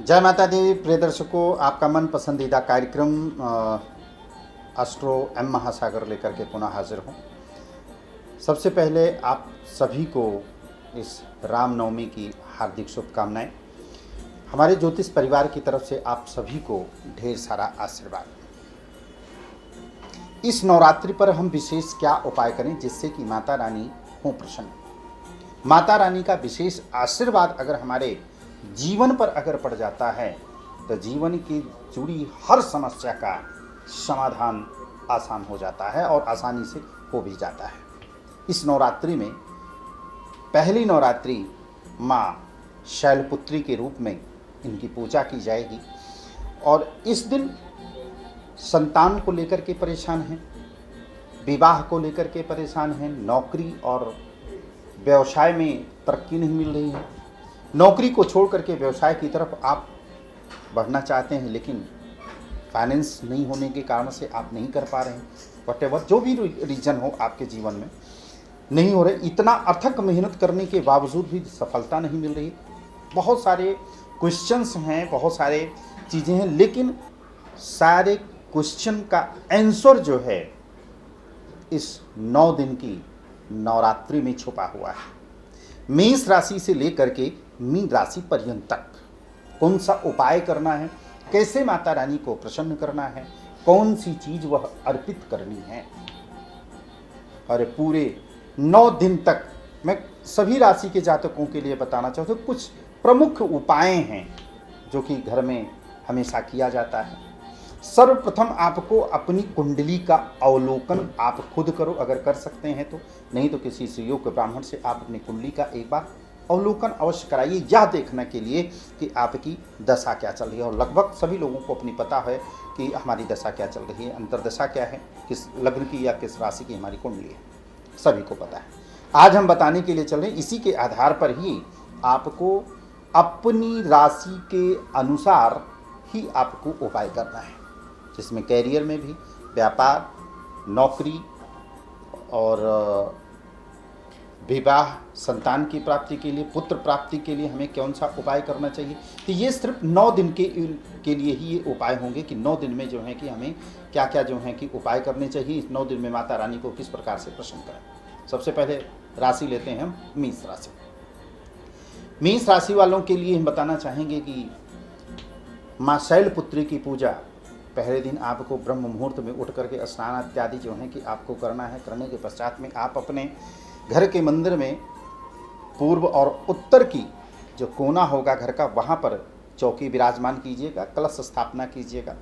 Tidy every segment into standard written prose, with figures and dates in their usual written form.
जय माता दी प्रिय दर्शकों, आपका मन पसंदीदा कार्यक्रम एस्ट्रो एम महासागर लेकर के पुनः हाजिर हूँ। सबसे पहले आप सभी को इस रामनवमी की हार्दिक शुभकामनाएं। हमारे ज्योतिष परिवार की तरफ से आप सभी को ढेर सारा आशीर्वाद। इस नवरात्रि पर हम विशेष क्या उपाय करें जिससे कि माता रानी हों प्रसन्न। माता रानी का विशेष आशीर्वाद अगर हमारे जीवन पर अगर पड़ जाता है तो जीवन की जुड़ी हर समस्या का समाधान आसान हो जाता है और आसानी से हो भी जाता है। इस नवरात्रि में पहली नवरात्रि माँ शैलपुत्री के रूप में इनकी पूजा की जाएगी और इस दिन संतान को लेकर के परेशान हैं, विवाह को लेकर के परेशान हैं, नौकरी और व्यवसाय में तरक्की नहीं मिल रही है, नौकरी को छोड़ करके व्यवसाय की तरफ आप बढ़ना चाहते हैं लेकिन फाइनेंस नहीं होने के कारण से आप नहीं कर पा रहे हैं। वटेवर जो भी रीजन हो आपके जीवन में नहीं हो रहे, इतना अथक मेहनत करने के बावजूद भी सफलता नहीं मिल रही। बहुत सारे क्वेश्चंस हैं, बहुत सारे चीज़ें हैं, लेकिन सारे क्वेश्चन का आंसर जो है इस 9 दिन की नवरात्रि में छुपा हुआ है। मेष राशि से लेकर के मीन राशि पर्यंत तक कौन सा उपाय करना है, कैसे माता रानी को प्रसन्न करना है, कौन सी चीज वह अर्पित करनी है, और पूरे 9 दिन तक मैं सभी राशि के जातकों के लिए बताना चाहता हूँ। कुछ प्रमुख उपाय हैं जो कि घर में हमेशा किया जाता है। सर्वप्रथम आपको अपनी कुंडली का अवलोकन आप खुद करो, अगर कर सकते हैं तो, नहीं तो किसी सुयोग्य ब्राह्मण से आप अपनी कुंडली का एक बार अवलोकन अवश्य कराइए, यह देखने के लिए कि आपकी दशा क्या चल रही है। और लगभग सभी लोगों को अपनी पता है कि हमारी दशा क्या चल रही है, अंतरदशा क्या है, किस लग्न की या किस राशि की हमारी कुंडली है, सभी को पता है। आज हम बताने के लिए चल रहे हैं, इसी के आधार पर ही आपको अपनी राशि के अनुसार ही आपको उपाय करना है, जिसमें कैरियर में भी, व्यापार, नौकरी और विवाह, संतान की प्राप्ति के लिए, पुत्र प्राप्ति के लिए हमें कौन सा उपाय करना चाहिए। तो ये सिर्फ 9 दिन के लिए ही ये उपाय होंगे कि 9 दिन में जो है कि हमें क्या क्या जो है कि उपाय करने चाहिए। इस 9 दिन में माता रानी को किस प्रकार से प्रसन्न करें। सबसे पहले राशि लेते हैं हम मेष राशि। मेष राशि वालों के लिए हम बताना चाहेंगे कि माँ शैलपुत्री की पूजा पहले दिन आपको ब्रह्म मुहूर्त में उठ करके स्नान इत्यादि जो है कि आपको करना है। करने के पश्चात में आप अपने घर के मंदिर में पूर्व और उत्तर की जो कोना होगा घर का, वहाँ पर चौकी विराजमान कीजिएगा, कलश स्थापना कीजिएगा।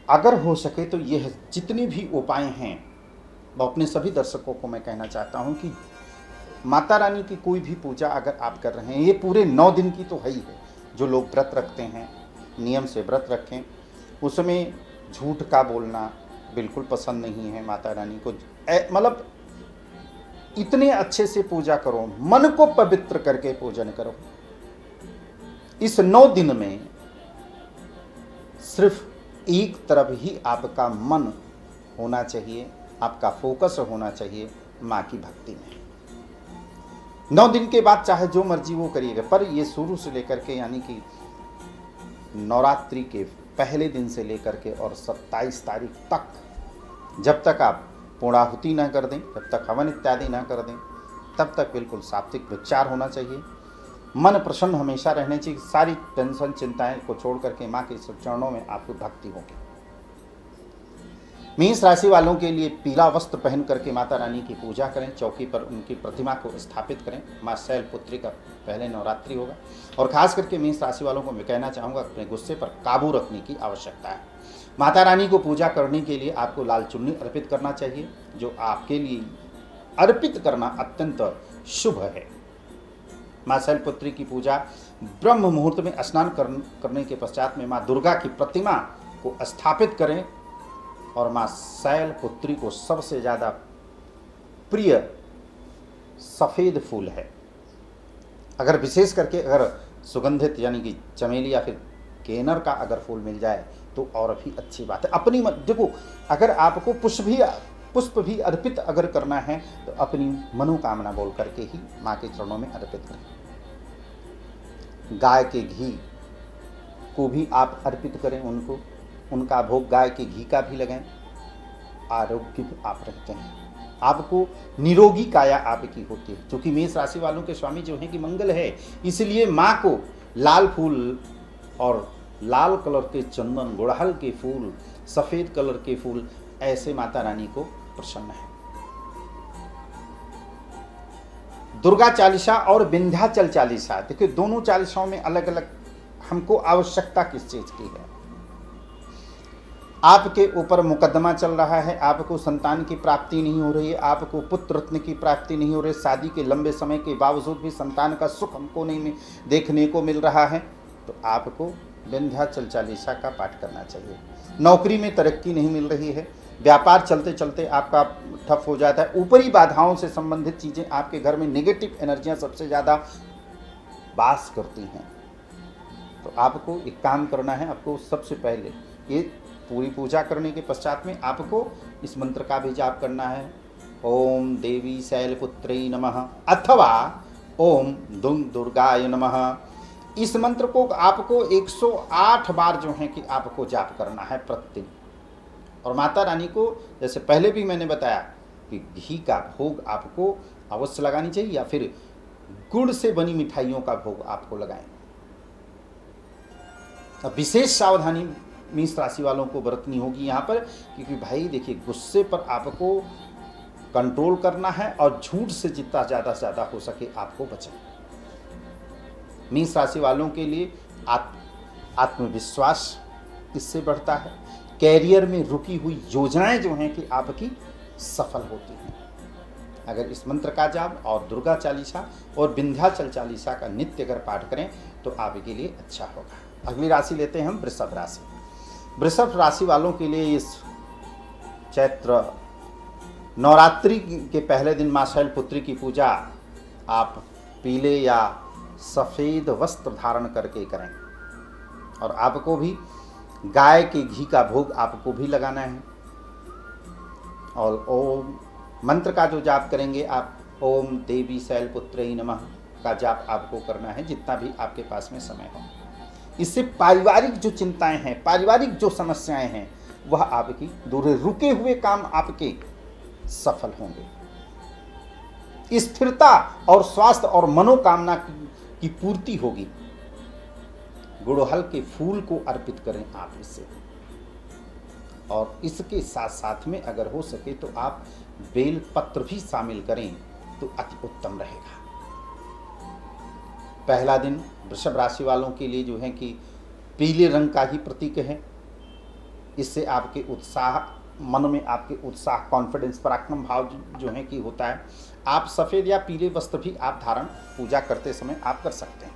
अगर हो सके तो यह जितने भी उपाय हैं वो अपने सभी दर्शकों को मैं कहना चाहता हूँ कि माता रानी की कोई भी पूजा अगर आप कर रहे हैं, ये पूरे 9 दिन की तो है ही है। जो लोग व्रत रखते हैं नियम से व्रत रखें, उसमें झूठ का बोलना बिल्कुल पसंद नहीं है माता रानी को। मतलब इतने अच्छे से पूजा करो, मन को पवित्र करके पूजन करो। इस 9 दिन में सिर्फ एक तरफ ही आपका मन होना चाहिए, आपका फोकस होना चाहिए माँ की भक्ति में। 9 दिन के बाद चाहे जो मर्जी वो करिएगा, पर ये शुरू से लेकर के यानी कि नवरात्रि के पहले दिन से लेकर के और 27 तारीख तक, जब तक आप पूर्णाहुति न कर दें, जब तक हवन इत्यादि न कर दें, तब तक बिल्कुल सात्विक विचार होना चाहिए। मन प्रसन्न हमेशा रहने चाहिए। सारी टेंशन चिंताएं को छोड़ करके माँ के चरणों में आपकी भक्ति होगी। मेष राशि वालों के लिए पीला वस्त्र पहन करके माता रानी की पूजा करें, चौकी पर उनकी प्रतिमा को स्थापित करें। माँ शैलपुत्री का पहले नवरात्रि होगा और खास करके मेष राशि वालों को मैं कहना चाहूँगा अपने गुस्से पर काबू रखने की आवश्यकता है। माता रानी को पूजा करने के लिए आपको लाल चुन्नी अर्पित करना चाहिए, जो आपके लिए अर्पित करना अत्यंत शुभ है। माँ शैलपुत्री की पूजा ब्रह्म मुहूर्त में स्नान करने के पश्चात में माँ दुर्गा की प्रतिमा को स्थापित करें। और माँ शैलपुत्री को सबसे ज़्यादा प्रिय सफ़ेद फूल है। अगर विशेष करके अगर सुगंधित यानी कि चमेली या फिर केनर का अगर फूल मिल जाए तो और भी अच्छी बात है। अपनी देखो, अगर आपको पुष्प भी अर्पित अगर करना है तो अपनी मनोकामना बोल करके ही माँ के चरणों में अर्पित करें। गाय के घी को भी आप अर्पित करें उनको, उनका भोग गाय के घी का भी लगाएं। आरोग्य आप रहते हैं, आपको निरोगी काया आपकी होती है। क्योंकि मेष राशि वालों के स्वामी जो हैं कि मंगल है, इसलिए माँ को लाल फूल और लाल कलर के चंदन, गुड़हल के फूल, सफ़ेद कलर के फूल, ऐसे माता रानी को प्रसन्न है। दुर्गा चालीसा और विंध्याचल चालीसा, देखिए दोनों चालीसाओं में अलग अलग हमको आवश्यकता किस चीज़ की है। आपके ऊपर मुकदमा चल रहा है, आपको संतान की प्राप्ति नहीं हो रही है, आपको पुत्र रत्न की प्राप्ति नहीं हो रही, शादी के लंबे समय के बावजूद भी संतान का सुख हमको नहीं देखने को मिल रहा है, तो आपको विंध्याचल चालीसा का पाठ करना चाहिए। नौकरी में तरक्की नहीं मिल रही है, व्यापार चलते चलते आपका ठप हो जाता है, ऊपरी बाधाओं से संबंधित चीज़ें, आपके घर में नेगेटिव एनर्जियां सबसे ज़्यादा वास करती हैं, तो आपको एक काम करना है। आपको सबसे पहले ये पूरी पूजा करने के पश्चात में आपको इस मंत्र का भी जाप करना है। ओम देवी शैलपुत्री नमः अथवा ओम दुंग दुर्गाय नमः। इस मंत्र को आपको 108 बार जो है कि आपको जाप करना है प्रतिदिन। और माता रानी को जैसे पहले भी मैंने बताया कि घी का भोग आपको अवश्य लगानी चाहिए, या फिर गुड़ से बनी मिठाइयों का भोग आपको लगाएं। अब विशेष सावधानी मेष राशि वालों को बरतनी होगी यहाँ पर, क्योंकि भाई देखिए गुस्से पर आपको कंट्रोल करना है और झूठ से जितना ज़्यादा से ज़्यादा हो सके आपको बचाएं। मेष राशि वालों के लिए आत्मविश्वास इससे बढ़ता है, कैरियर में रुकी हुई योजनाएं जो हैं कि आपकी सफल होती हैं। अगर इस मंत्र का जाप और दुर्गा चालीसा और विंध्याचल चालीसा का नित्य अगर पाठ करें तो आपके लिए अच्छा होगा। अगली राशि लेते हैं हम वृषभ राशि। वृषभ राशि वालों के लिए इस चैत्र नवरात्रि के पहले दिन माँ शैलपुत्री की पूजा आप पीले या सफ़ेद वस्त्र धारण करके करें, और आपको भी गाय के घी का भोग आपको भी लगाना है। और ओम मंत्र का जो जाप करेंगे आप, ओम देवी शैलपुत्री नमः का जाप आपको करना है जितना भी आपके पास में समय हो। इससे पारिवारिक जो चिंताएं हैं, पारिवारिक जो समस्याएं हैं, वह आपकी दूर, रुके हुए काम आपके सफल होंगे। स्थिरता और स्वास्थ्य और मनोकामना की पूर्ति होगी। गुड़हल के फूल को अर्पित करें आप इससे, और इसके साथ साथ में अगर हो सके तो आप बेल पत्र भी शामिल करें तो अति उत्तम रहेगा। पहला दिन वृषभ राशि वालों के लिए जो है कि पीले रंग का ही प्रतीक है। इससे आपके उत्साह, मन में आपके उत्साह, कॉन्फिडेंस, पराक्रम भाव जो है कि होता है। आप सफ़ेद या पीले वस्त्र भी आप धारण पूजा करते समय आप कर सकते हैं।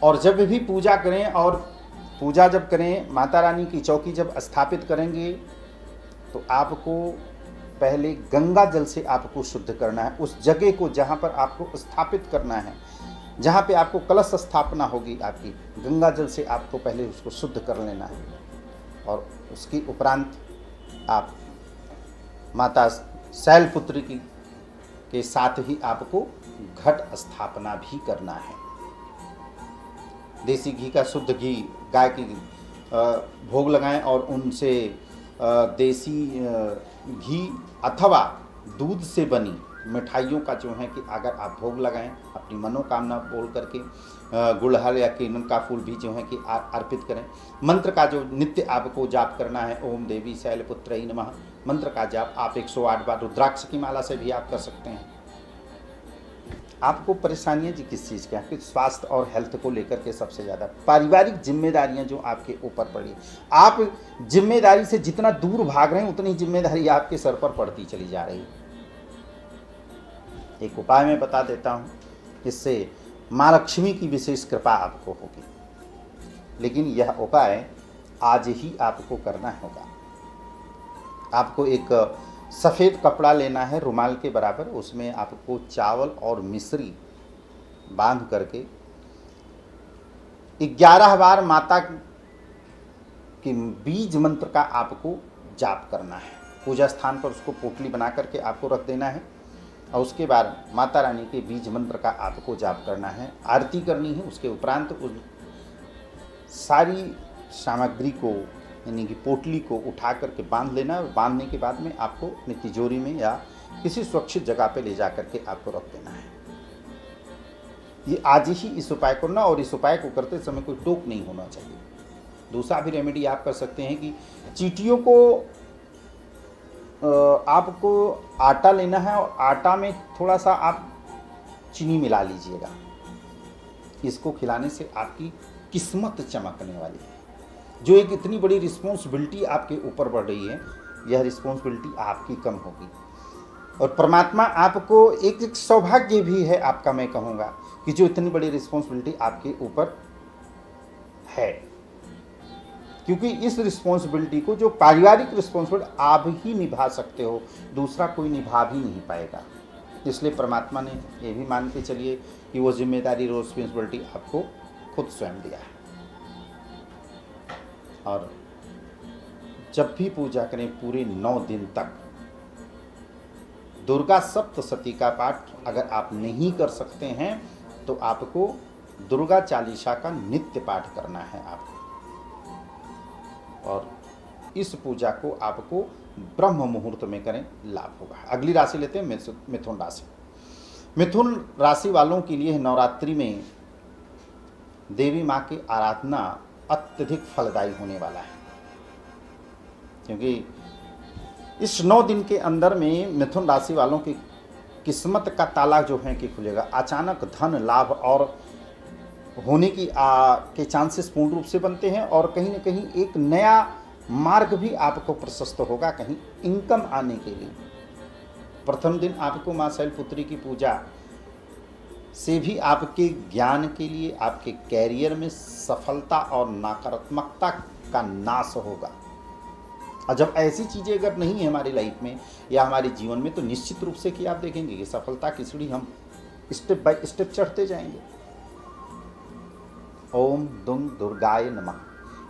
और जब भी पूजा करें, और पूजा जब करें, माता रानी की चौकी जब स्थापित करेंगे तो आपको पहले गंगा जल से आपको शुद्ध करना है उस जगह को जहाँ पर आपको स्थापित करना है, जहाँ पे आपको कलश स्थापना होगी आपकी, गंगा जल से आपको पहले उसको शुद्ध कर लेना है। और उसके उपरांत आप माता शैलपुत्री के साथ ही आपको घट स्थापना भी करना है। देसी घी का, शुद्ध घी, गाय की भोग लगाएं और उनसे देसी घी अथवा दूध से बनी मिठाइयों का जो है कि अगर आप भोग लगाएं, अपनी मनोकामना बोल करके गुड़हल या केनन का फूल भी जो है कि अर्पित करें। मंत्र का जो नित्य आपको जाप करना है, ओम देवी शैलपुत्री नमः मंत्र का जाप आप 108 बार रुद्राक्ष की माला से भी आप कर सकते हैं। आपको परेशानियां जी किस चीज़ की, आपके स्वास्थ्य और हेल्थ को लेकर के सबसे ज़्यादा पारिवारिक जिम्मेदारियां जो आपके ऊपर पड़ी, आप जिम्मेदारी से जितना दूर भाग रहे हैं उतनी जिम्मेदारी आपके सर पर पड़ती चली जा रही है। एक उपाय मैं बता देता हूं, इससे माँ लक्ष्मी की विशेष कृपा आपको होगी, लेकिन यह उपाय आज ही आपको करना होगा। आपको एक सफ़ेद कपड़ा लेना है रुमाल के बराबर, उसमें आपको चावल और मिश्री बांध करके 11 बार माता के बीज मंत्र का आपको जाप करना है। पूजा स्थान पर उसको पोटली बना करके आपको रख देना है और उसके बाद माता रानी के बीज मंत्र का आपको जाप करना है, आरती करनी है। उसके उपरांत उस सारी सामग्री को यानी कि पोटली को उठा करके बांध लेना है। बांधने के बाद में आपको अपनी तिजोरी में या किसी सुरक्षित जगह पे ले जा करके आपको रख देना है। ये आज ही इस उपाय करना, और इस उपाय को करते समय कोई टोक नहीं होना चाहिए। दूसरा भी रेमेडी आप कर सकते हैं कि चींटियों को आपको आटा लेना है और आटा में थोड़ा सा आप चीनी मिला लीजिएगा। इसको खिलाने से आपकी किस्मत चमकने वाली है। जो एक इतनी बड़ी रिस्पॉन्सिबिलिटी आपके ऊपर बढ़ रही है, यह रिस्पॉन्सिबिलिटी आपकी कम होगी। और परमात्मा आपको एक सौभाग्य भी है आपका, मैं कहूँगा कि जो इतनी बड़ी रिस्पॉन्सिबिलिटी आपके ऊपर है, क्योंकि इस रिस्पॉन्सिबिलिटी को, जो पारिवारिक रिस्पॉन्सिबिलिटी आप ही निभा सकते हो, दूसरा कोई निभा भी नहीं पाएगा। इसलिए परमात्मा ने ये भी मान के चलिए कि वो जिम्मेदारी, रिस्पॉन्सिबिलिटी आपको खुद स्वयं दिया है। और जब भी पूजा करें पूरे 9 दिन तक दुर्गा सप्तशती का पाठ अगर आप नहीं कर सकते हैं तो आपको दुर्गा चालीसा का नित्य पाठ करना है आपको। और इस पूजा को आपको ब्रह्म मुहूर्त में करें, लाभ होगा। अगली राशि लेते हैं मिथुन राशि। मिथुन राशि वालों के लिए नवरात्रि में देवी माँ की आराधना अत्यधिक फलदायी होने वाला है, क्योंकि इस 9 दिन के अंदर में मिथुन राशि वालों की किस्मत का ताला जो है कि खुलेगा। अचानक धन लाभ और होने की के चांसेस पूर्ण रूप से बनते हैं, और कहीं ना कहीं एक नया मार्ग भी आपको प्रशस्त होगा कहीं इनकम आने के लिए। प्रथम दिन आपको माँ शैलपुत्री की पूजा से भी आपके ज्ञान के लिए, आपके कैरियर में सफलता और नकारात्मकता का नाश होगा। और जब ऐसी चीज़ें अगर नहीं है हमारी लाइफ में या हमारे जीवन में, तो निश्चित रूप से कि आप देखेंगे कि सफलता की सीढ़ी हम स्टेप बाय स्टेप चढ़ते जाएंगे। ओम दुम दुर्गाय नमः,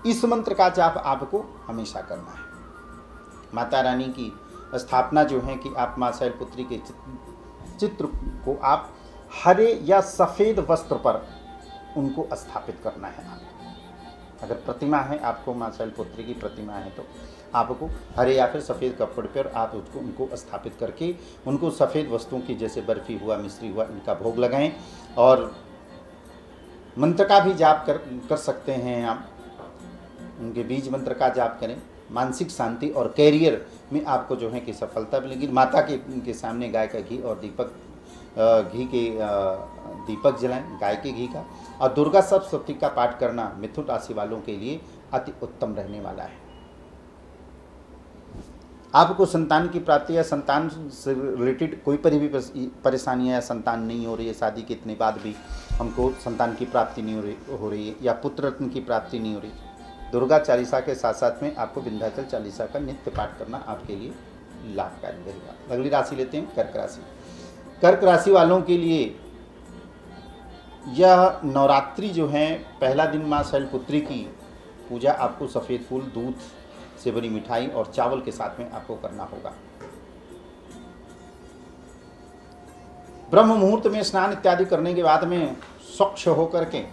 इस मंत्र का जाप आपको हमेशा करना है। माता रानी की स्थापना जो है कि आप माँ शैलपुत्री के चित्र को आप हरे या सफ़ेद वस्त्र पर उनको स्थापित करना है। आपको अगर प्रतिमा है, आपको माँ शैलपुत्री की प्रतिमा है, तो आपको हरे या फिर सफ़ेद कपड़े पर आप उनको स्थापित करके उनको सफ़ेद वस्तुओं की, जैसे बर्फ़ी हुआ, मिश्री हुआ, इनका भोग लगाएं। और मंत्र का भी जाप कर सकते हैं आप, उनके बीज मंत्र का जाप करें। मानसिक शांति और कैरियर में आपको जो है कि सफलता मिलेगी। माता के सामने गाय का घी और दीपक जलाएं, गाय के घी का। और दुर्गा सप्तशती का पाठ करना मिथुन राशि वालों के लिए अति उत्तम रहने वाला है। आपको संतान की प्राप्ति या संतान से रिलेटेड कोई भी परेशानियां या संतान नहीं हो रही है, शादी के इतने बाद भी हमको संतान की प्राप्ति नहीं हो रही है, या पुत्र रत्न की प्राप्ति नहीं हो रही, दुर्गा चालीसा के साथ साथ में आपको विंध्याचल चालीसा का नित्य पाठ करना आपके लिए लाभकारी रहेगा। अगली राशि लेते हैं कर्क राशि। कर्क राशि वालों के लिए यह नवरात्रि जो है, पहला दिन माँ शैलपुत्री की पूजा आपको सफ़ेद फूल, दूध से बनी मिठाई और चावल के साथ में आपको करना होगा। ब्रह्म मुहूर्त में स्नान इत्यादि करने के बाद में स्वच्छ होकर के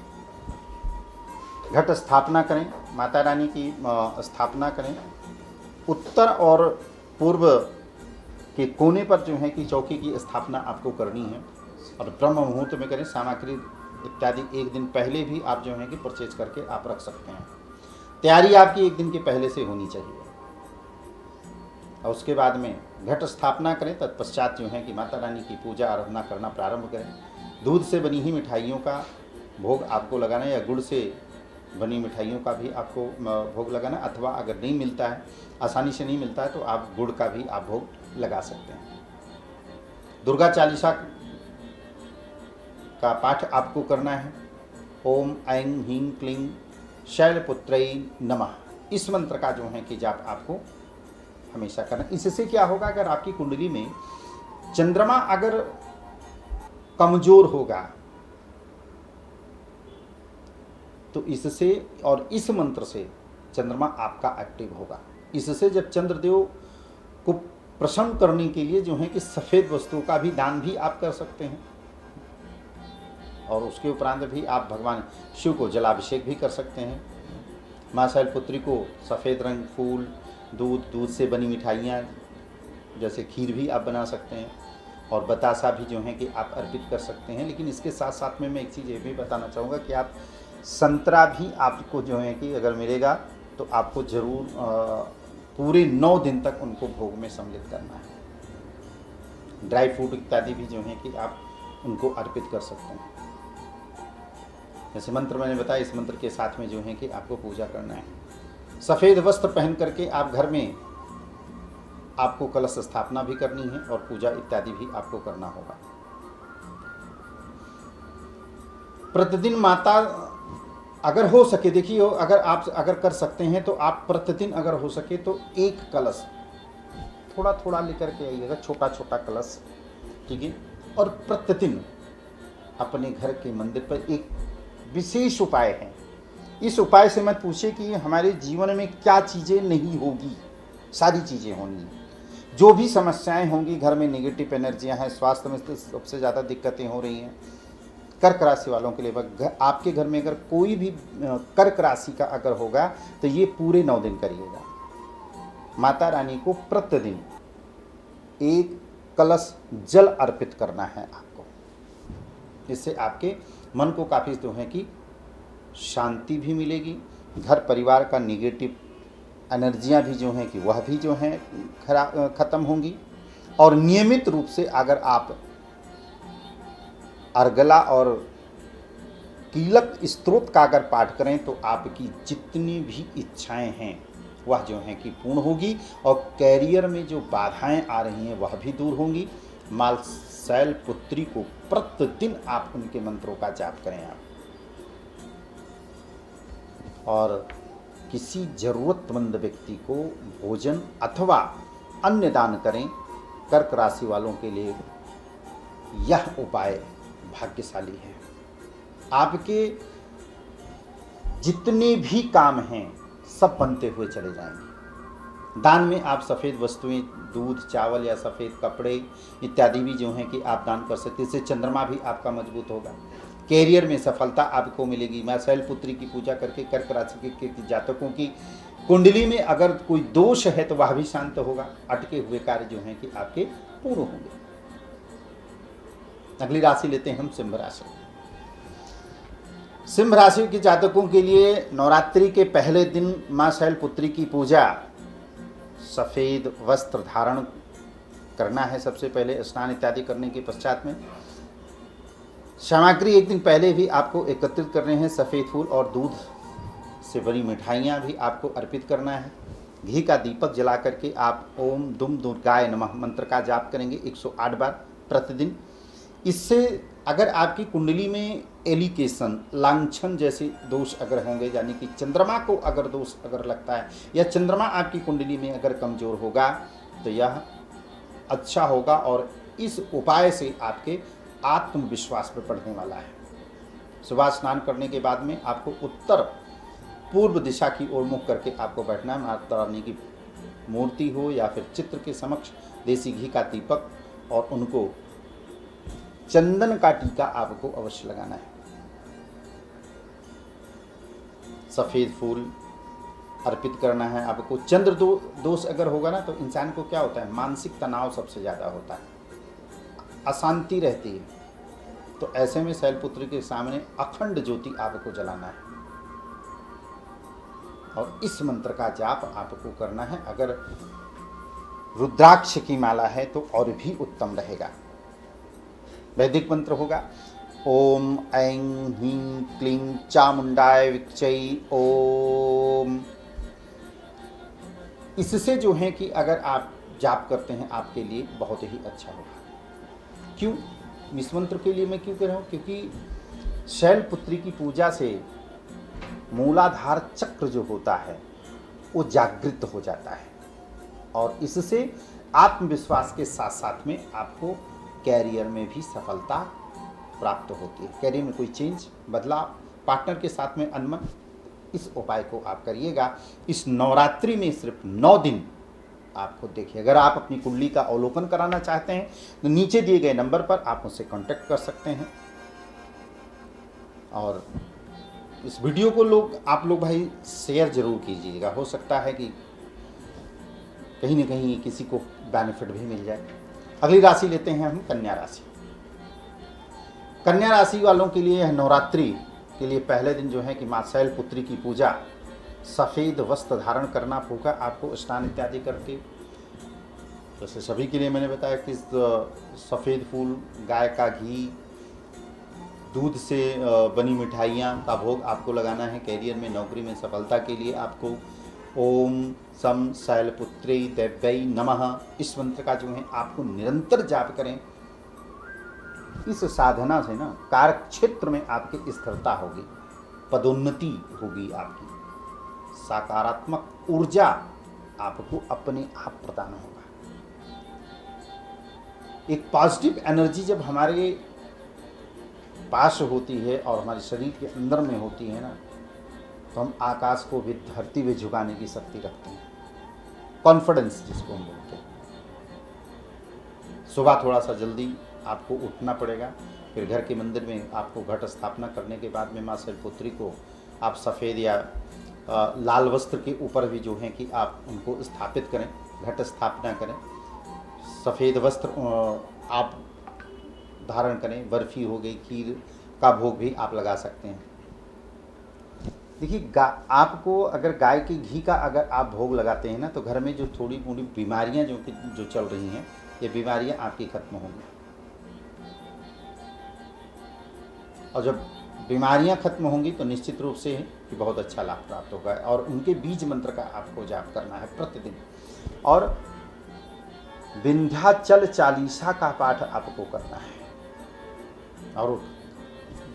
घट स्थापना करें, माता रानी की स्थापना करें। उत्तर और पूर्व के कोने पर जो है कि चौकी की स्थापना आपको करनी है, और ब्रह्म मुहूर्त में करें। सामग्री इत्यादि एक दिन पहले भी आप जो है कि परचेज करके आप रख सकते हैं। तैयारी आपकी एक दिन के पहले से होनी चाहिए। और उसके बाद में घट स्थापना करें, तत्पश्चात जो है कि माता रानी की पूजा आराधना करना प्रारंभ करें। दूध से बनी ही मिठाइयों का भोग आपको लगाना है, या गुड़ से बनी मिठाइयों का भी आपको भोग लगाना, अथवा अगर नहीं मिलता है, आसानी से नहीं मिलता है, तो आप गुड़ का भी आप भोग लगा सकते हैं। दुर्गा चालीसा का पाठ आपको करना है। ओम ऐं ह्रीं क्लीं शैलपुत्रै नमः, इस मंत्र का जो है कि जाप आपको हमेशा करना। इससे क्या होगा, अगर आपकी कुंडली में चंद्रमा अगर कमजोर होगा तो इससे, और इस मंत्र से चंद्रमा आपका एक्टिव होगा। इससे जब चंद्रदेव को प्रसन्न करने के लिए जो है कि सफ़ेद वस्तुओं का भी दान भी आप कर सकते हैं। और उसके उपरांत भी आप भगवान शिव को जलाभिषेक भी कर सकते हैं। माँ शैलपुत्री को सफ़ेद रंग, फूल, दूध से बनी मिठाइयाँ जैसे खीर भी आप बना सकते हैं और बतासा भी जो है कि आप अर्पित कर सकते हैं। लेकिन इसके साथ साथ में मैं एक चीज़ ये भी बताना चाहूँगा कि आप संतरा भी आपको जो है कि अगर मिलेगा तो आपको ज़रूर पूरे 9 दिन तक उनको भोग में सम्मिलित करना है। ड्राई फ्रूट इत्यादि भी जो है कि आप उनको अर्पित कर सकते हैं। जैसे मंत्र मैंने बताया, इस मंत्र के साथ में जो है कि आपको पूजा करना है। सफ़ेद वस्त्र पहन करके आप घर में आपको कलश स्थापना भी करनी है और पूजा इत्यादि भी आपको करना होगा। प्रतिदिन माता अगर हो सके, देखिए अगर आप कर सकते हैं तो आप प्रतिदिन अगर हो सके तो एक कलश थोड़ा थोड़ा लेकर के आइएगा, छोटा छोटा कलश, ठीक है। और प्रतिदिन अपने घर के मंदिर पर एक विशेष उपाय है। इस उपाय से मत पूछिए कि हमारे जीवन में क्या चीज़ें नहीं होगी, सारी चीज़ें होनी हैं। जो भी समस्याएं होंगी घर में, नेगेटिव एनर्जियां हैं, स्वास्थ्य में सबसे ज़्यादा दिक्कतें हो रही हैं कर्क राशि वालों के लिए। आपके घर में अगर कोई भी कर्क राशि का अगर होगा तो ये पूरे 9 दिन करिएगा। माता रानी को प्रतिदिन एक कलश जल अर्पित करना है आपको। इससे आपके मन को काफ़ी जो है कि शांति भी मिलेगी, घर परिवार का नेगेटिव एनर्जियां भी जो हैं कि वह भी जो हैं ख़त्म होंगी। और नियमित रूप से अगर आप अर्गला और कीलक स्तोत्र का अगर पाठ करें तो आपकी जितनी भी इच्छाएं हैं वह जो हैं कि पूर्ण होगी और कैरियर में जो बाधाएं आ रही हैं वह भी दूर होंगी। माँ शैलपुत्री को प्रतिदिन आप उनके मंत्रों का जाप करें आप, और किसी ज़रूरतमंद व्यक्ति को भोजन अथवा अन्य दान करें। कर्क राशि वालों के लिए यह उपाय भाग्यशाली है। आपके जितने भी काम हैं सब बनते हुए चले जाएंगे। दान में आप सफ़ेद वस्तुएं, दूध, चावल या सफ़ेद कपड़े इत्यादि भी जो हैं कि आप दान कर सकते हैं। इससे चंद्रमा भी आपका मजबूत होगा, कैरियर में सफलता आपको मिलेगी। माँ शैलपुत्री की पूजा करके कर्क राशि के जातकों की कुंडली में अगर कोई दोष है तो वह भी शांत होगा, अटके हुए कार्य जो हैं कि आपके पूर्ण होंगे। अगली राशि लेते हैं हम सिंह राशि। सिंह राशि के जातकों के लिए नवरात्रि के पहले दिन माँ शैलपुत्री की पूजा, सफ़ेद वस्त्र धारण करना है। सबसे पहले स्नान इत्यादि करने के पश्चात में सामग्री एक दिन पहले भी आपको एकत्रित करने हैं। सफ़ेद फूल और दूध से बनी मिठाइयाँ भी आपको अर्पित करना है। घी का दीपक जला करके आप ओम दुम दुर्गाय नमः मंत्र का जाप करेंगे 108 बार प्रतिदिन। इससे अगर आपकी कुंडली में एलिकेशन, लांछन जैसे दोष अगर होंगे, यानी कि चंद्रमा को अगर दोष अगर लगता है या चंद्रमा आपकी कुंडली में अगर कमज़ोर होगा तो यह अच्छा होगा और इस उपाय से आपके आत्मविश्वास पर बढ़ने वाला है। सुबह स्नान करने के बाद में आपको उत्तर पूर्व दिशा की ओर मुख करके आपको बैठना है। माता रानी की मूर्ति हो या फिर चित्र के समक्ष देसी घी का दीपक और उनको चंदन का टीका आपको अवश्य लगाना है। सफ़ेद फूल अर्पित करना है आपको। चंद्र दोष अगर होगा ना तो इंसान को क्या होता है, मानसिक तनाव सबसे ज़्यादा होता है, अशांति रहती है। तो ऐसे में शैलपुत्री के सामने अखंड ज्योति आपको जलाना है और इस मंत्र का जाप आपको करना है। अगर रुद्राक्ष की माला है तो और भी उत्तम रहेगा। वैदिक मंत्र होगा ओम ऐं ह्रीं क्लीं चामुंडाय विच्चै ओम। इससे जो है कि अगर आप जाप करते हैं आपके लिए बहुत ही अच्छा होगा। क्यों इस मंत्र के लिए मैं क्यों कह रहा हूँ, क्योंकि शैलपुत्री की पूजा से मूलाधार चक्र जो होता है वो जागृत हो जाता है और इससे आत्मविश्वास के साथ साथ में आपको कैरियर में भी सफलता प्राप्त होती है। कैरियर में कोई चेंज, बदलाव, पार्टनर के साथ में अनबन, इस उपाय को आप करिएगा। इस नवरात्रि में सिर्फ 9 दिन आप खुद देखिए। अगर आप अपनी कुंडली का अवलोकन कराना चाहते हैं तो नीचे दिए गए नंबर पर आप मुझसे कांटेक्ट कर सकते हैं। और इस वीडियो को आप लोग भाई शेयर जरूर कीजिएगा, हो सकता है कि कहीं न कहीं किसी को बेनिफिट भी मिल जाए। अगली राशि लेते हैं हम कन्या राशि। कन्या राशि वालों के लिए नवरात्रि के लिए पहले दिन जो है कि माँ शैलपुत्री की पूजा, सफ़ेद वस्त्र धारण करना होगा आपको स्नान इत्यादि करके। जैसे सभी के लिए मैंने बताया कि सफ़ेद फूल, गाय का घी, दूध से बनी मिठाइयाँ का भोग आपको लगाना है। कैरियर में, नौकरी में सफलता के लिए आपको ओम सम शैलपुत्रै देव्यै नमः इस मंत्र का जो है आपको निरंतर जाप करें। इस साधना से ना कार्य क्षेत्र में आपकी स्थिरता होगी, पदोन्नति होगी, आपकी सकारात्मक ऊर्जा आपको अपने आप प्रदान होगा। एक पॉजिटिव एनर्जी जब हमारे पास होती है और हमारे शरीर के अंदर में होती है ना, तो हम आकाश को भी धरती में झुकाने की शक्ति रखते हैं। कॉन्फिडेंस जिसको हम बोलते हैं। सुबह थोड़ा सा जल्दी आपको उठना पड़ेगा। फिर घर के मंदिर में आपको घट स्थापना करने के बाद में माँ शैलपुत्री को आप सफ़ेद या लाल वस्त्र के ऊपर भी जो है कि आप उनको स्थापित करें, घट स्थापना करें। सफ़ेद वस्त्र आप धारण करें। बर्फ़ी हो गई, खीर का भोग भी आप लगा सकते हैं। देखिए, आपको अगर गाय के घी का अगर आप भोग लगाते हैं ना, तो घर में जो थोड़ी मोड़ी बीमारियां जो चल रही हैं, ये बीमारियां आपकी खत्म होंगी। और जब बीमारियां खत्म होंगी तो निश्चित रूप से कि बहुत अच्छा लाभ प्राप्त होगा। और उनके बीज मंत्र का आपको जाप करना है प्रतिदिन। और विंध्याचल चालीसा का पाठ आपको करना है। और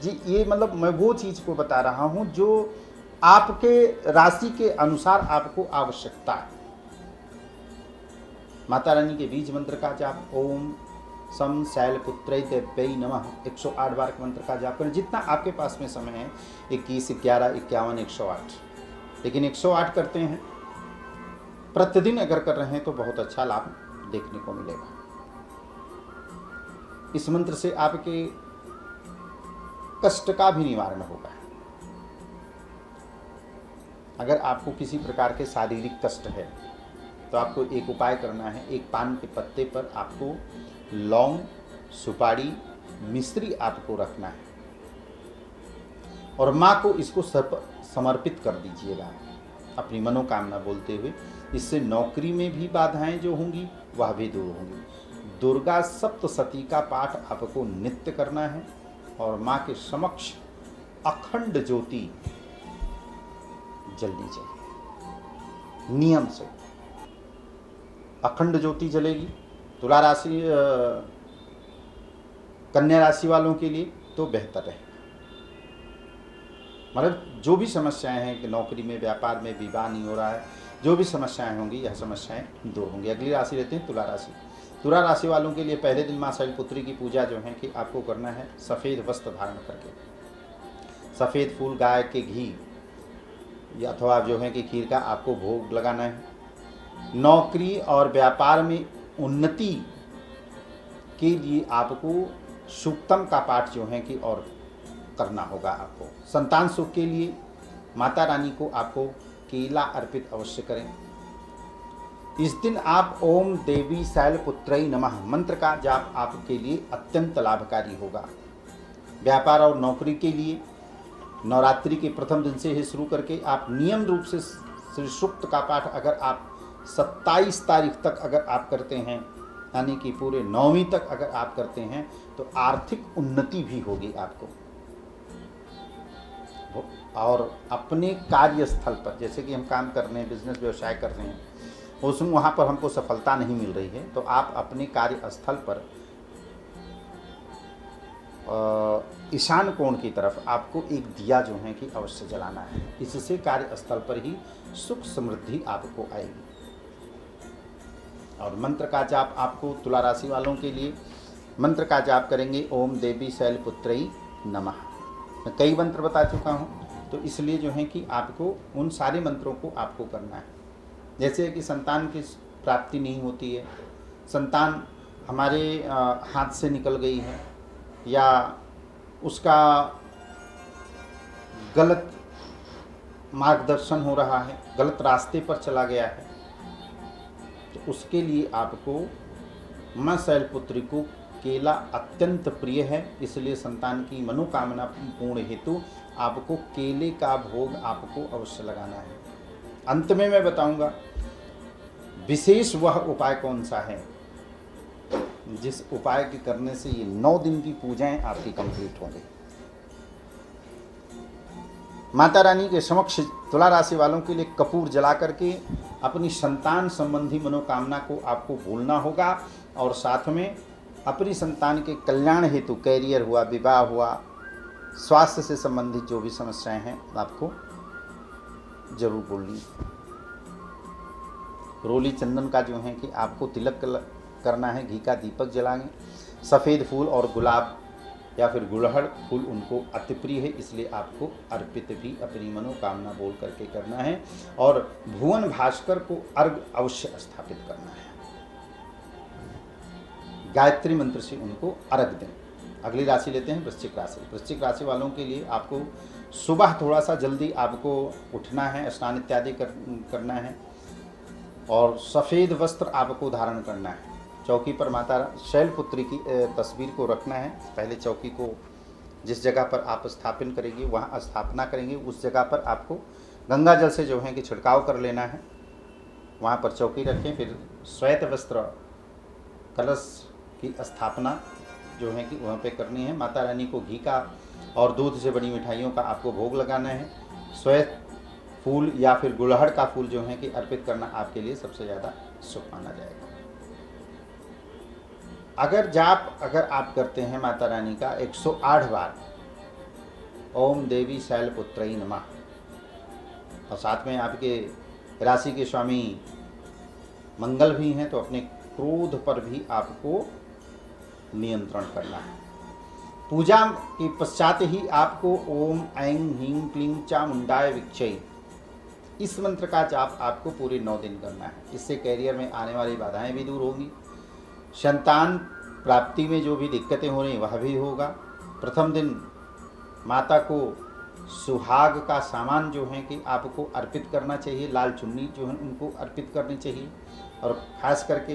जी, ये मतलब मैं वो चीज़ को बता रहा हूँ जो आपके राशि के अनुसार आपको आवश्यकता है। माता रानी के बीज मंत्र का जाप ओम सम शैलपुत्रै देव्यै नमः 108 बार के मंत्र का जाप करें। जितना आपके पास में समय है, 21, 11, 51, 108, लेकिन 108 करते हैं प्रतिदिन अगर कर रहे हैं तो बहुत अच्छा लाभ देखने को मिलेगा। इस मंत्र से आपके कष्ट का भी निवारण होगा। अगर आपको किसी प्रकार के शारीरिक कष्ट है तो आपको एक उपाय करना है। एक पान के पत्ते पर आपको लौंग, सुपारी, मिश्री आपको रखना है और माँ को इसको समर्पित कर दीजिएगा अपनी मनोकामना बोलते हुए। इससे नौकरी में भी बाधाएं जो होंगी वह भी दूर होंगी। दुर्गा सप्तशती का पाठ आपको नित्य करना है और माँ के समक्ष अखंड ज्योति जलनी चाहिए। नियम से अखंड ज्योति जलेगी। तुला राशि, कन्या राशि वालों के लिए तो बेहतर है। मतलब जो भी समस्याएं हैं कि नौकरी में, व्यापार में, विवाह नहीं हो रहा है, जो भी समस्याएं होंगी यह समस्याएं दूर होंगी। अगली राशि लेते हैं तुला राशि। तुला राशि वालों के लिए पहले दिन माँ शैलपुत्री की पूजा जो है कि आपको करना है सफ़ेद वस्त्र धारण करके। सफ़ेद फूल, गाय के घी या अथवा जो है कि खीर का आपको भोग लगाना है। नौकरी और व्यापार में उन्नति के लिए आपको सूक्तम का पाठ जो है कि और करना होगा। आपको संतान सुख के लिए माता रानी को आपको केला अर्पित अवश्य करें। इस दिन आप ओम देवी शैलपुत्रै नमः मंत्र का जाप आपके लिए अत्यंत लाभकारी होगा। व्यापार और नौकरी के लिए नवरात्रि के प्रथम दिन से ही शुरू करके आप नियम रूप से श्री सूक्त का पाठ अगर आप 27 तारीख तक अगर आप करते हैं, यानी कि पूरे 9वीं तक अगर आप करते हैं, तो आर्थिक उन्नति भी होगी आपको। और अपने कार्यस्थल पर, जैसे कि हम काम कर रहे हैं, बिजनेस व्यवसाय कर रहे हैं, उसमें वहाँ पर हमको सफलता नहीं मिल रही है, तो आप अपने कार्यस्थल पर ईशान कोण की तरफ आपको एक दिया जो है कि अवश्य जलाना है। इससे कार्यस्थल पर ही सुख समृद्धि आपको आएगी। और मंत्र का जाप आपको तुला राशि वालों के लिए मंत्र का जाप करेंगे ओम देवी शैलपुत्रै नमः। मैं कई मंत्र बता चुका हूँ, तो इसलिए जो है कि आपको उन सारे मंत्रों को आपको करना है। जैसे कि संतान की प्राप्ति नहीं होती है, संतान हमारे हाथ से निकल गई है या उसका गलत मार्गदर्शन हो रहा है, गलत रास्ते पर चला गया है, तो उसके लिए आपको माँ शैलपुत्री को केला अत्यंत प्रिय है। इसलिए संतान की मनोकामना पूर्ण हेतु आपको केले का भोग आपको अवश्य लगाना है। अंत में मैं बताऊंगा विशेष वह उपाय कौन सा है जिस उपाय के करने से ये 9 दिन की पूजाएं आपकी कंप्लीट होंगी। माता रानी के समक्ष तुला राशि वालों के लिए कपूर जला करके अपनी संतान संबंधी मनोकामना को आपको भूलना होगा और साथ में अपनी संतान के कल्याण हेतु कैरियर हुआ, विवाह हुआ, स्वास्थ्य से संबंधित जो भी समस्याएं हैं आपको जरूर बोलनी। रोली चंदन का जो है कि आपको तिलक करना है, घी का दीपक जलाएंगे। सफ़ेद फूल और गुलाब या फिर गुड़हल फूल उनको अति प्रिय है, इसलिए आपको अर्पित भी अपनी मनोकामना बोल करके करना है और भुवन भास्कर को अर्घ अवश्य स्थापित करना है। गायत्री मंत्र से उनको अर्घ दें। अगली राशि लेते हैं वृश्चिक राशि। वृश्चिक राशि वालों के लिए आपको सुबह थोड़ा सा जल्दी आपको उठना है, स्नान इत्यादि करना है और सफ़ेद वस्त्र आपको धारण करना है। चौकी पर माता शैलपुत्री की तस्वीर को रखना है। पहले चौकी को जिस जगह पर आप स्थापन करेंगे वहाँ स्थापना करेंगे, उस जगह पर आपको गंगा जल से जो है कि छिड़काव कर लेना है, वहाँ पर चौकी रखें। फिर श्वेत वस्त्र कलश की स्थापना जो है कि वहाँ पे करनी है। माता रानी को घी का और दूध से बनी मिठाइयों का आपको भोग लगाना है। श्वेत फूल या फिर गुड़हल का फूल जो है कि अर्पित करना आपके लिए सबसे ज़्यादा शुभ माना जाएगा। अगर आप करते हैं माता रानी का 108 बार ओम देवी शैलपुत्री नमः और साथ में आपके राशि के स्वामी मंगल भी हैं, तो अपने क्रोध पर भी आपको नियंत्रण करना है। पूजा के पश्चात ही आपको ओम ऐं ह्रीं क्लीं चामुंडाय विच्चे इस मंत्र का जाप आपको पूरे 9 दिन करना है। इससे कैरियर में आने वाली बाधाएं भी दूर होंगी, संतान प्राप्ति में जो भी दिक्कतें हो रही वह भी होगा। प्रथम दिन माता को सुहाग का सामान जो है कि आपको अर्पित करना चाहिए, लाल चुन्नी जो है उनको अर्पित करनी चाहिए और खास करके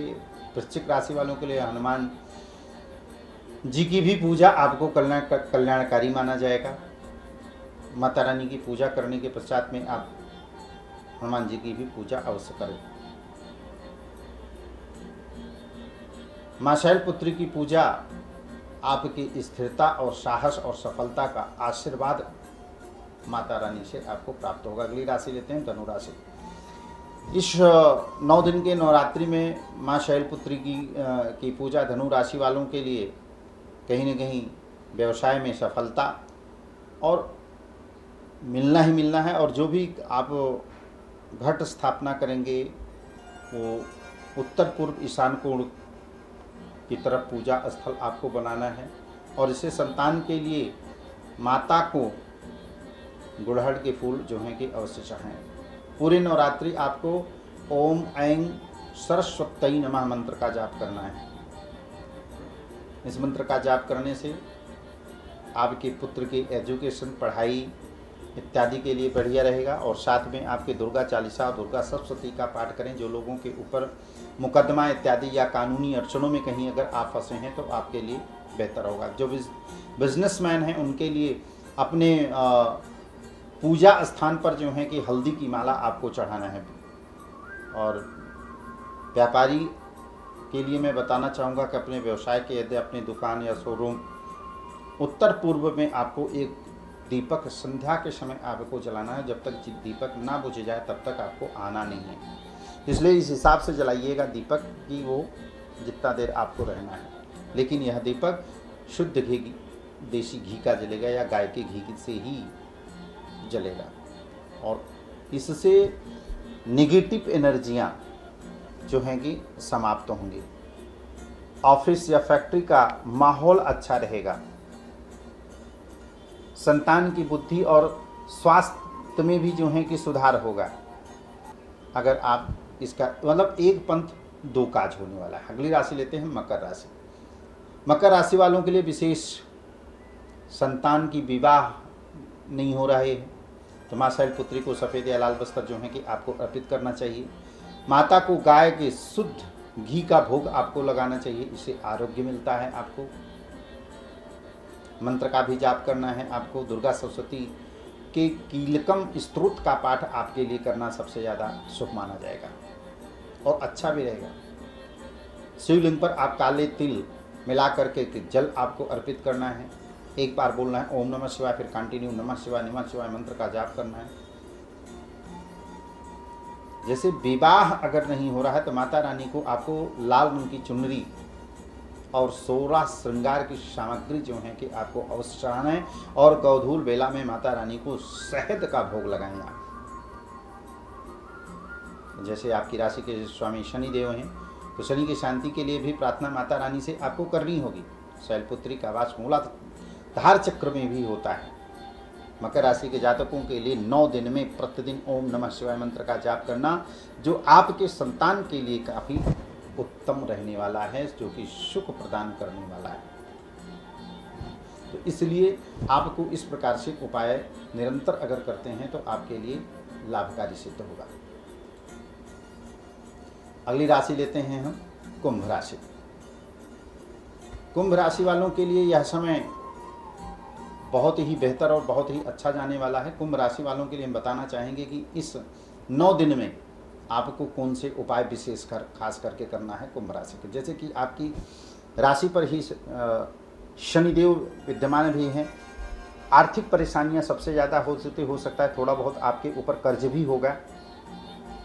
वृश्चिक राशि वालों के लिए हनुमान जी की भी पूजा आपको कल्याणकारी माना जाएगा। माता रानी की पूजा करने के पश्चात में आप हनुमान जी की भी पूजा अवश्य करें। माँ शैलपुत्री की पूजा आपकी स्थिरता और साहस और सफलता का आशीर्वाद माता रानी से आपको प्राप्त होगा। अगली राशि लेते हैं धनु राशि। इस 9 दिन के नवरात्रि में माँ शैलपुत्री की पूजा धनु राशि वालों के लिए कहीं न कहीं व्यवसाय में सफलता और मिलना ही मिलना है और जो भी आप घट स्थापना करेंगे वो उत्तर पूर्व ईशान कोण की तरफ पूजा स्थल आपको बनाना है और इससे संतान के लिए माता को गुड़हल के फूल जो हैं कि अवश्य चढ़ाएं। पूरी नवरात्रि आपको ओम ऐं सरस्वती नमः मंत्र का जाप करना है। इस मंत्र का जाप करने से आपके पुत्र की एजुकेशन, पढ़ाई इत्यादि के लिए बढ़िया रहेगा और साथ में आपके दुर्गा चालीसा और दुर्गा सप्तशती का पाठ करें। जो लोगों के ऊपर मुकदमा इत्यादि या कानूनी अड़चनों में कहीं अगर आप फंसे हैं तो आपके लिए बेहतर होगा। जो बिजनेसमैन हैं उनके लिए अपने पूजा स्थान पर जो है कि हल्दी की माला आपको चढ़ाना है और व्यापारी के लिए मैं बताना चाहूँगा कि अपने व्यवसाय के यदि अपनी दुकान या शोरूम उत्तर पूर्व में आपको एक दीपक संध्या के समय आपको जलाना है। जब तक दीपक ना बुझ जाए तब तक आपको आना नहीं है, इसलिए इस हिसाब से जलाइएगा दीपक कि वो जितना देर आपको रहना है। लेकिन यह दीपक शुद्ध घी, देसी घी का जलेगा या गाय के घी से ही जलेगा और इससे नेगेटिव एनर्जियाँ जो हैं कि समाप्त होंगी। ऑफिस या फैक्ट्री का माहौल अच्छा रहेगा। संतान की बुद्धि और स्वास्थ्य में भी जो है कि सुधार होगा। अगर आप इसका मतलब एक पंथ दो काज होने वाला है। अगली राशि लेते हैं मकर राशि। मकर राशि वालों के लिए विशेष संतान की विवाह नहीं हो रहा है तो माँ शैलपुत्री को सफ़ेद या लाल वस्त्र जो है कि आपको अर्पित करना चाहिए। माता को गाय के शुद्ध घी का भोग आपको लगाना चाहिए, इससे आरोग्य मिलता है। आपको मंत्र का भी जाप करना है। आपको दुर्गा सरस्वती के कीलकम स्तोत्र का पाठ आपके लिए करना सबसे ज़्यादा शुभ माना जाएगा और अच्छा भी रहेगा। शिवलिंग पर आप काले तिल मिला करके जल आपको अर्पित करना है। एक बार बोलना है ओम नमः शिवाय, फिर कंटिन्यू नमः शिवाय मंत्र का जाप करना है। जैसे विवाह अगर नहीं हो रहा है तो माता रानी को आपको लाल रंग की चुनरी और 16 श्रृंगार की सामग्री जो है कि आपको अवश्य चढ़ाना है और गौधूल बेला में माता रानी को शहद का भोग लगाएं आप। जैसे आपकी राशि के स्वामी शनि देव हैं तो शनि की शांति के लिए भी प्रार्थना माता रानी से आपको करनी होगी। शैलपुत्री का वास मूलाधार चक्र में भी होता है। मकर राशि के जातकों के लिए 9 दिन में प्रतिदिन ओम नमः शिवाय मंत्र का जाप करना जो आपके संतान के लिए काफ़ी उत्तम रहने वाला है, जो कि सुख प्रदान करने वाला है। तो इसलिए आपको इस प्रकार से उपाय निरंतर अगर करते हैं तो आपके लिए लाभकारी सिद्ध होगा। अगली राशि लेते हैं हम कुंभ राशि। कुंभ राशि वालों के लिए यह समय बहुत ही बेहतर और बहुत ही अच्छा जाने वाला है। कुंभ राशि वालों के लिए हम बताना चाहेंगे कि इस 9 दिन में आपको कौन से उपाय विशेष कर खास करके करना है कुंभ राशि के। जैसे कि आपकी राशि पर ही शनिदेव विद्यमान भी हैं। आर्थिक परेशानियां सबसे ज़्यादा हो सकता है। थोड़ा बहुत आपके ऊपर कर्ज भी होगा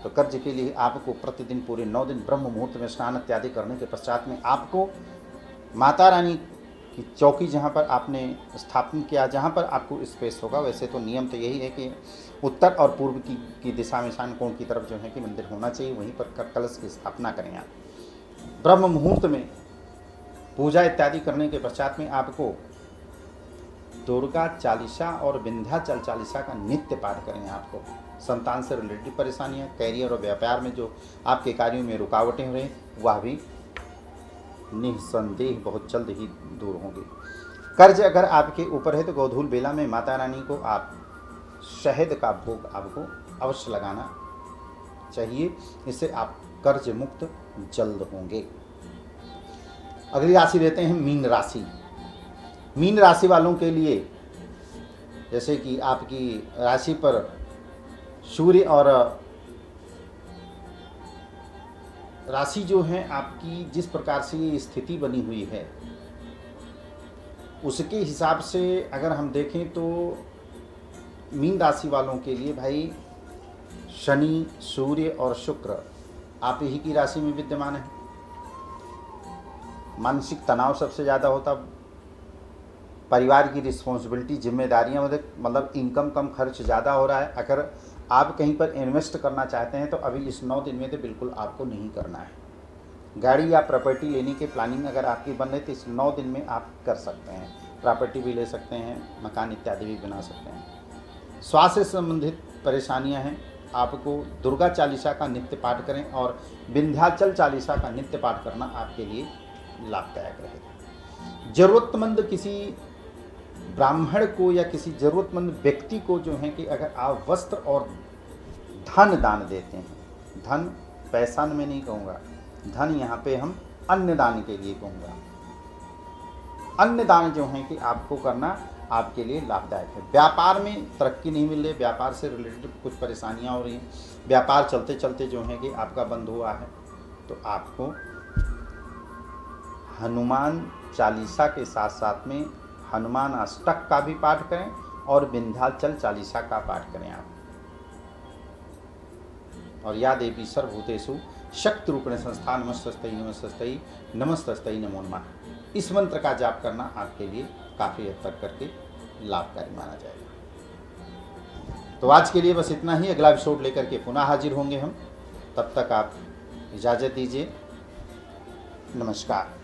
तो कर्ज के लिए आपको प्रतिदिन पूरे 9 दिन ब्रह्म मुहूर्त में स्नान इत्यादि करने के पश्चात में आपको माता रानी की चौकी जहाँ पर आपने स्थापन किया, जहाँ पर आपको स्पेस होगा, वैसे तो नियम तो यही है कि उत्तर और पूर्व की दिशा में ईशान कोण की तरफ जो है कि मंदिर होना चाहिए, वहीं पर कलश की स्थापना करें आप। ब्रह्म मुहूर्त में पूजा इत्यादि करने के पश्चात में आपको दुर्गा चालीसा और विंध्याचल चालीसा का नित्य पाठ करें। आपको संतान से रिलेटेड परेशानियां, कैरियर और व्यापार में जो आपके कार्यों में रुकावटें हो रही वह भी निस्संदेह बहुत जल्द ही दूर होंगी। कर्ज अगर आपके ऊपर है तो गोधूल बेला में माता रानी को आप शहद का भोग आपको अवश्य लगाना चाहिए, इससे आप कर्ज मुक्त जल्द होंगे। अगली राशि लेते हैं मीन राशि। मीन राशि वालों के लिए जैसे कि आपकी राशि पर सूर्य और राशि जो है आपकी जिस प्रकार से ये स्थिति बनी हुई है उसके हिसाब से अगर हम देखें तो मीन राशि वालों के लिए भाई शनि, सूर्य और शुक्र आप ही की राशि में विद्यमान है। मानसिक तनाव सबसे ज़्यादा होता, परिवार की रिस्पॉन्सिबिलिटी, जिम्मेदारियां, मतलब इनकम कम, खर्च ज़्यादा हो रहा है। अगर आप कहीं पर इन्वेस्ट करना चाहते हैं तो अभी इस 9 दिन में तो बिल्कुल आपको नहीं करना है। गाड़ी या प्रॉपर्टी लेने की प्लानिंग अगर आपकी बन रही तो इस 9 दिन में आप कर सकते हैं। प्रॉपर्टी भी ले सकते हैं, मकान इत्यादि भी बना सकते हैं। स्वास्थ्य से संबंधित परेशानियां हैं, आपको दुर्गा चालीसा का नित्य पाठ करें और विंध्याचल चालीसा का नित्य पाठ करना आपके लिए लाभदायक रहेगा। ज़रूरतमंद किसी ब्राह्मण को या किसी ज़रूरतमंद व्यक्ति को जो है कि अगर आप वस्त्र और धन दान देते हैं, धन पैसा में नहीं कहूँगा, धन यहाँ पे हम अन्न दान के लिए कहूँगा, अन्न दान जो है कि आपको करना आपके लिए लाभदायक है। व्यापार में तरक्की नहीं मिल रही, व्यापार से रिलेटेड कुछ परेशानियाँ हो रही हैं, व्यापार चलते चलते जो है कि आपका बंद हुआ है तो आपको हनुमान चालीसा के साथ साथ में हनुमान अष्टक का भी पाठ करें और विंध्याचल चालीसा का पाठ करें आप। और या देवी सर्वभूतेषु शक्ति रूपेण संस्था नमस्तस्तै नमस्तस्तै नमस्तस्तै नमो नमः, इस मंत्र का जाप करना आपके लिए काफ़ी हद तक करके लाभकारी माना जाएगा। तो आज के लिए बस इतना ही। अगला एपिसोड लेकर के पुनः हाजिर होंगे हम, तब तक आप इजाज़त दीजिए। नमस्कार।